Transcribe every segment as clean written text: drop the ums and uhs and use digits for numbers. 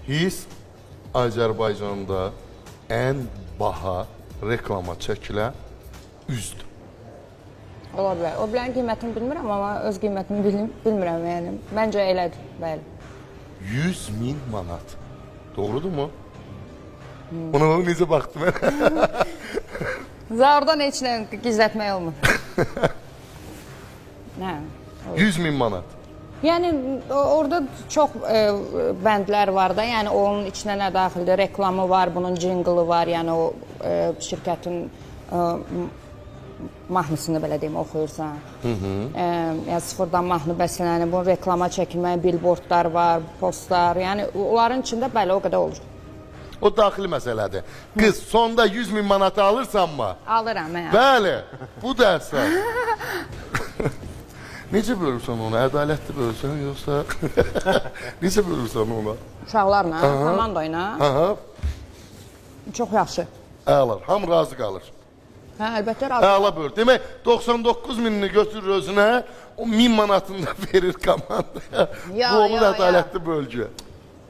His Azərbaycanda ən baha reklama çəkilən üzdür. Ola bilər. O bilərin qiymətini bilmirəm, amma öz qiymətini bilmirəm yəni. Məncə elədir, bəli. 100.000 manat. Doğrudur mu? Ona necə baxdım mən? Oradan heç nə gizlətmək olmur. Nə? 100.000 manat. Yəni orada çox bəndlər var da, yəni onun içinə nə daxildir? Reklamı var, bunun jinglı var, yəni o şirkətin mahnısını belə deyim oxuyursan. Yəni sıfırdan mahnı bəslənəni, bunun reklama çəkilməyi, billboardlar var, postlar, yəni onların içində bəli o qədər olur. O daxili məsələdir. Qız, sonda 100.000 manatı alırsanmı? Alıram, hə. Bəli, bu dərsə. Necə bölürsən onu? Ədalətli bölürsən, yoxsa? Necə bölürsən onu? Uşaqlarla, komanda ilə. Çox yaxşı. Əlar, hamı razı qalır. Hə, əlbəttə razı. Əla bölür. Demək, 99.000-ni götürür özünə, o 1000 manatını da verir komandaya. Bu olur ədalətli bölgü.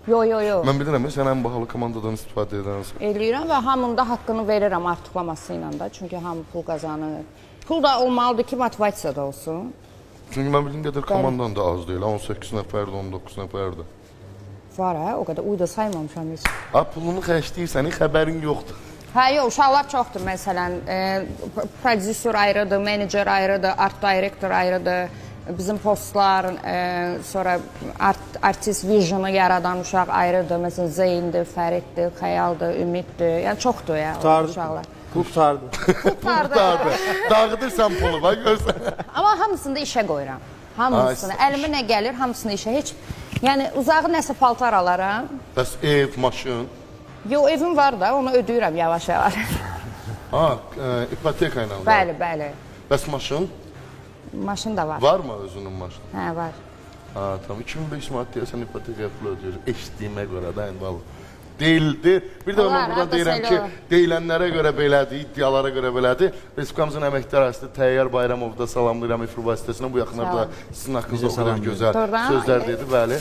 Yo. Mən bilirəm, sən ən bahalı komandadan istifadə edənsən. Eləyirəm və hamının da haqqını verirəm artıqlaması ilə də. Çünki hamı pul qazanır. Pul da olmalıdır ki, motivasiya da olsun. Çünki mən bildiyim qədər komandan da az deyil. 18 nəfərdir, 19 nəfərdir. Var hə, o qədər. Uyda saymamışam heç. Ha, pulunu xərcləyirsən, xəbərin yoxdur. Hə, yox, uşaqlar çoxdur məsələn. Prodüser ayrıdır, menecer ayrıdır, art direktor ayrıdır. Bizim postlar, sonra artist vizyonu yaradan uşaq ayrıdır. Məsələn, Zeyndir, Fəriddir, Xəyaldır, Ümiddir. Yəni çoxdur ya uşaqlar. Qurtardı. Qurtardı. Dağıdırsan pulu, bax görsən. Amma hamısını da işə qoyuram. Hamısını. Əlimə nə gəlir, hamısını işə. Heç, yəni uzağı nəsə paltar alaram. Bəs ev, maşın? Yox, evim var da, onu ödəyirəm yavaş-yavaş. Ha, ipoteka ilə. Bəli. Bəs maşın? Maşın da var. Var mı özünün maşını? Hə, var. Ha, tamam. 2500 manat deyəsən ipotekaya pul ödəyir. Eşitdiyimə görə də indi vallahi. Deyildi. Bir də mən burada deyirəm ki, deyilənlərə görə belədir, iddialara görə belədir. Respublikamızın əməkdar arasında Təyyar Bayramov da salamlayıram efir vasitəsilə. Bu yaxınlarda sizin haqqınızda o qədər gözəl sözlər dedi, bəli.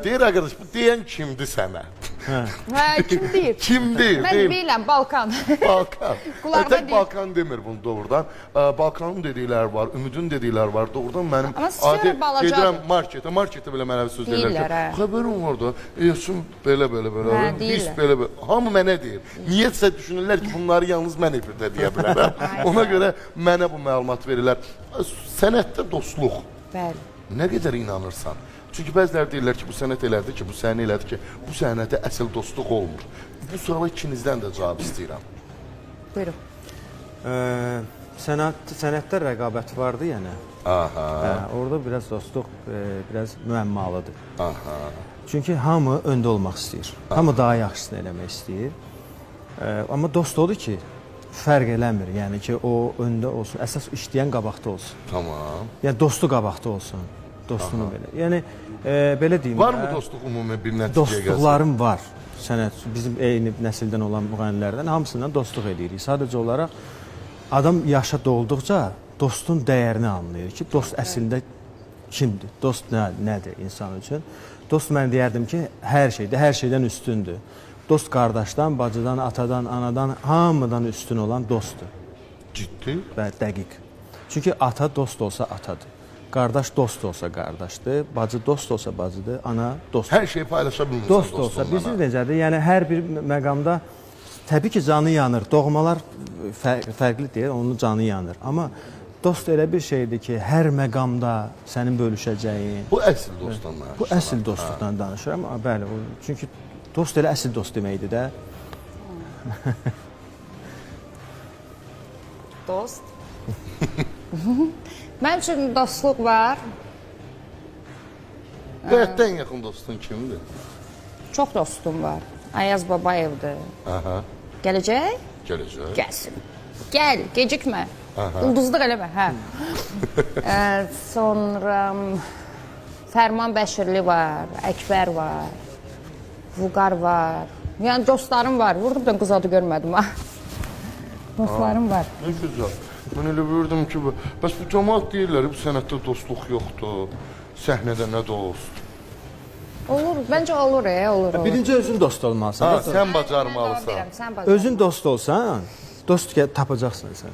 Deyir arkadaş, bu deyən kimdir sənə? Hə, kim deyir? Kimdir? Mən biləm, Balkan. Balkan. Qulağıma Tək Balkan demir bunu doğrudan. Balkanın dedikləri var, Ümidin dedikləri var. Doğrudan mənim adi gedirəm marketə belə mənə söz deyirlər ki, xəbərim var da, Esun belə. Biz belə. Hamı mənə deyir. Niyyətsə düşünürlər ki, bunları yalnız mən efirdə deyə bilərəm. Ona görə mənə bu məlumat verirlər. Sənətdə dostluq. Bəli. Nə qədər inanırsan. Çünki bəziləri deyirlər ki, bu sənət elədi ki, bu səni elədi ki, bu sənətdə əsl dostluq olmur. Bu suala ikinizdən də cavab istəyirəm. Buyurun. Sənətdə rəqabət vardı yəni. Orada biraz dostluq biraz müəmmalıdır. Çünki hamı öndə olmaq istəyir. Hamı daha yaxşısını eləmək istəyir. Amma dost odur ki, fərq eləmir. Yəni ki, o öndə olsun. Əsas işləyən qabaqda olsun. Tamam. Yəni dostu qabaqda olsun. Dostunu belə. Yəni belə deyim. Var mı dostluq ümumi bir nəticəyə gəlsin? Dostluqlarım var. Sənət bizim eyni nəsildən olan müğənnilərdən hamısından dostluq edirik. Sadəcə olaraq adam yaşa dolduqca dostun dəyərini anlayır ki, dost əslində kimdir? Dost nədir insan üçün? Dost mən deyərdim ki, hər şeydən üstündür. Dost qardaşdan, bacıdan, atadan, anadan, hamıdan üstün olan dostdur. Ciddi? Və dəqiq. Çünki ata dost olsa atadır. Qardaş dost olsa qardaşdır, bacı dost olsa bacıdır, ana dostdur. Hər şeyi paylaşa bilmirsən dost olsa, bizim necədir? Yəni hər bir məqamda təbii ki, canı yanır. Doğmalar fərqli deyil, onun canı yanır. Amma dost elə bir şeydir ki, hər məqamda sənin bölüşəcəyin. Bu əsl dostdan danışıram. Bu əsl dostluqdan danışıram. Bəli, çünki dost elə əsl dost deməkdir də. Dost. Mənim üçün dostluq var. Həyatda ən yaxın dostun kimdir? Çox dostum var. Ayaz Babayevdir. Gələcək? Gələcək. Gəlsin. Gəl, gecikmə. Ulduzluq eləmə, hə. Sonra Fərman Bəşirli var, Əkbər var, Vüqar var. Yəni dostlarım var. Vurdum qız adı görmədim ha. Dostlarım var. Nə gözəl. Mən elə bilirdim ki, bəs bu cəmaat deyirlər, bu sənətdə dostluq yoxdur, səhnədə nə dost? Olur, məncə olur, olur. Birinci özün dost olmalısan. Ha, sən bacarmalısan. Özün dost olsan, dost tapacaqsan sən.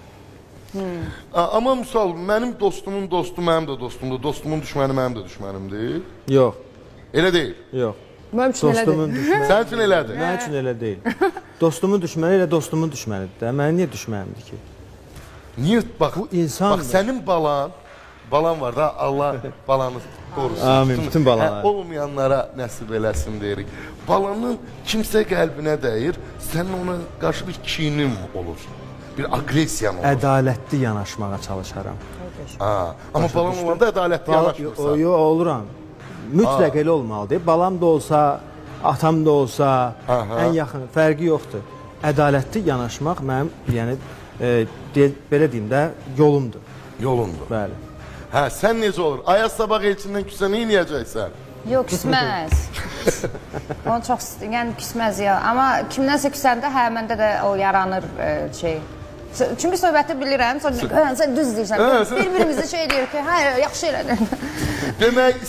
Amma misal, mənim dostumun dostu mənim də dostumdur, dostumun düşməni mənim də düşmənimdir. Yox, Elə deyil. yox. Mənim üçün Dostumun elədir. düşməni. Sənin üçün elədir. Mənim üçün elə deyil. Dostumun düşməni elə dostumun düşmənidir də. Mənim niyə düşmənimdir ki? Niyə? Bax, Bu insandır. bax sənin balan var da, Allah balanı qorusun. Amin, bütün balalar. Olmayanlara nəsib eləsin deyirik. Balanın kimsə qəlbinə dəyir, sənin ona qarşı bir kinin olur. Bir agresiyan olur. Ədalətli yanaşmağa çalışaram. Amma balan olanda ədalətli yanaşmırsan. Yox, oluram. Mütləq elə olmalıdır. Balam da olsa, atam da olsa, ən yaxın fərqi yoxdur. Ədalətli yanaşmaq mənim, yəni belə deyim də, yolumdur. Yolundur. Bəli. Hə, sən necə olur? Ayaz sabah elçindən küsə nə eləyəcəksən? Yox, küsməz. Onu çox, yəni küsməz ya. Amma kimdənsə küsəndə, hə, məndə də o yaranır şey. Çünki söhbəti bilirəm, sonra sən düz deyirsən. Bir-birimizi şey eləyir ki, hə, yaxşı elədin. Demək